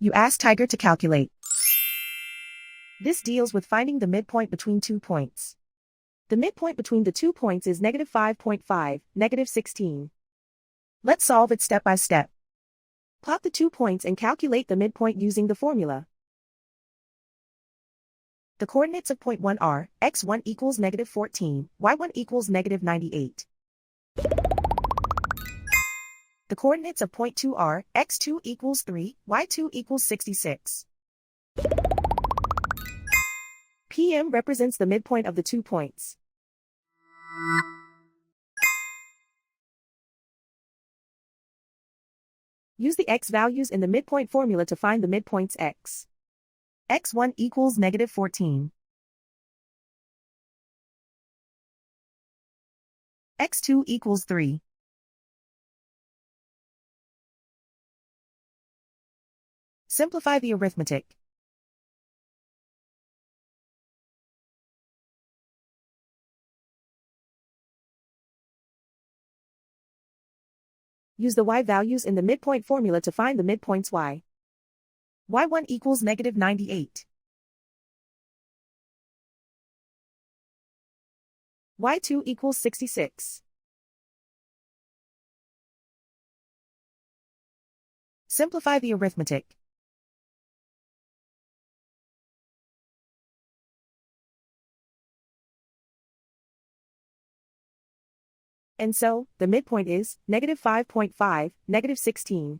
You ask Tiger to calculate. This deals with finding the midpoint between 2 points. The midpoint between the 2 points is -5.5, -16. Let's solve it step by step. Plot the 2 points and calculate the midpoint using the formula. The coordinates of point 1 are, x1 equals -14, y1 equals -98. The coordinates of point 2 are, x2 equals 3, y2 equals 66. PM represents the midpoint of the 2 points. Use the x values in the midpoint formula to find the midpoints x. x1 equals -14. x2 equals 3. Simplify the arithmetic. Use the y values in the midpoint formula to find the midpoints y. y1 equals -98. y2 equals 66. Simplify the arithmetic. And so, the midpoint is -5.5, -16.